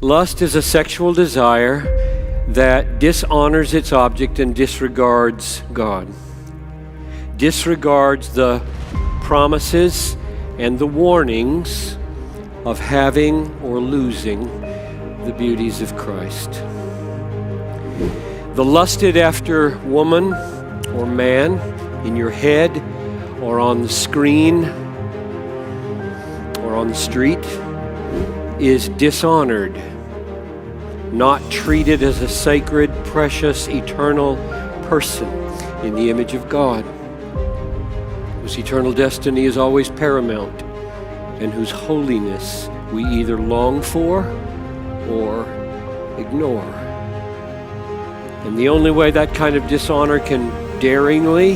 Lust is a sexual desire that dishonors its object and disregards God. Disregards the promises and the warnings of having or losing the beauties of Christ. The lusted after woman or man in your head or on the screen or on the street is dishonored, not treated as a sacred, precious, eternal person in the image of God, whose eternal destiny is always paramount and whose holiness we either long for or ignore. And the only way that kind of dishonor can daringly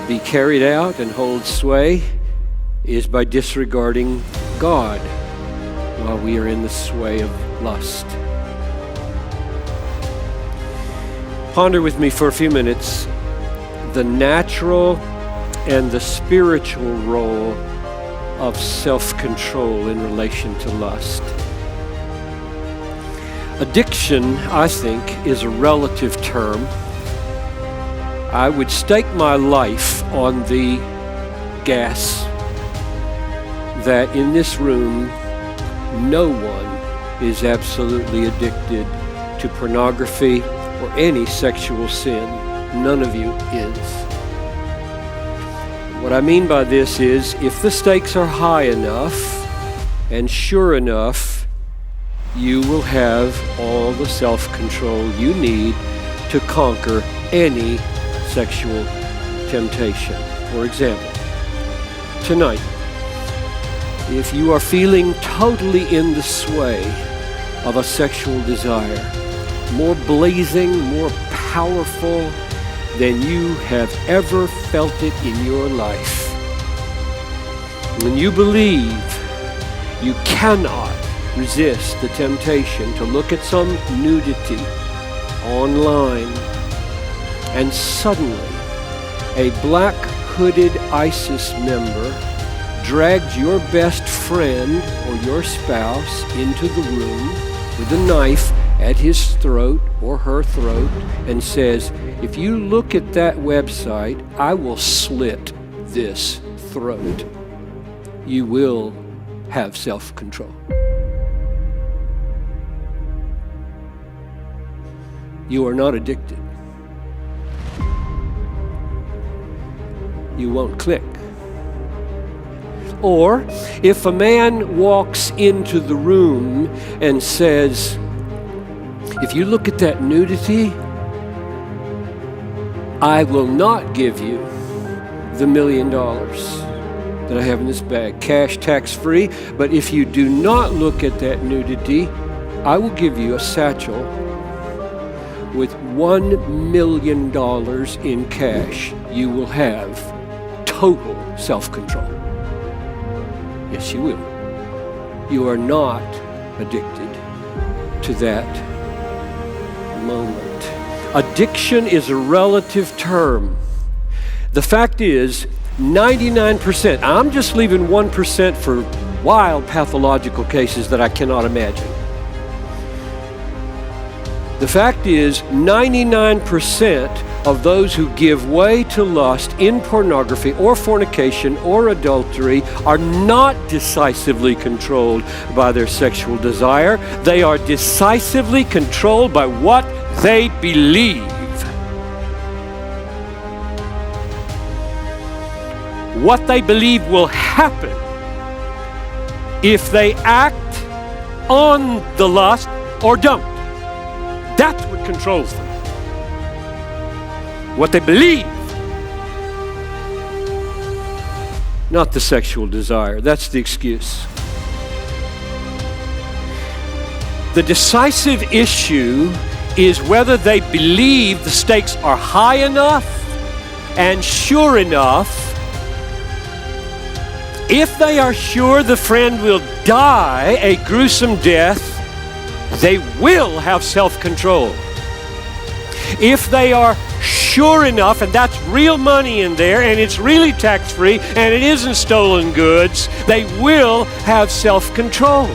be carried out and hold sway is by disregarding God while we are in the sway of lust. Ponder with me for a few minutes the natural and the spiritual role of self-control in relation to lust. Addiction, I think, is a relative term. I would stake my life on the guess that in this room, no one is absolutely addicted to pornography or any sexual sin. None of you is. What I mean by this is, if the stakes are high enough and sure enough, you will have all the self-control you need to conquer any sexual temptation. For example, tonight, if you are feeling totally in the sway of a sexual desire, more blazing, more powerful than you have ever felt it in your life, when you believe you cannot resist the temptation to look at some nudity online, and suddenly a black hooded ISIS member drags your best friend or your spouse into the room with a knife at his throat or her throat and says, if you look at that website, I will slit this throat. You will have self-control. You are not addicted. You won't click. Or if a man walks into the room and says, if you look at that nudity, I will not give you the $1 million that I have in this bag, cash, tax-free, but if you do not look at that nudity, I will give you a satchel with $1 million in cash. You will have total self-control. Yes, you will. You are not addicted to that moment. Addiction is a relative term. The fact is, 99%, I'm just leaving 1% for wild pathological cases that I cannot imagine. The fact is, 99% of those who give way to lust in pornography or fornication or adultery are not decisively controlled by their sexual desire. They are decisively controlled by what they believe. What they believe will happen if they act on the lust or don't. That's what controls them. What they believe, not the sexual desire. That's the excuse. The decisive issue is whether they believe the stakes are high enough and sure enough. If they are sure the friend will die a gruesome death, they will have self-control. If they are sure enough, and that's real money in there, and it's really tax-free, and it isn't stolen goods, they will have self-control.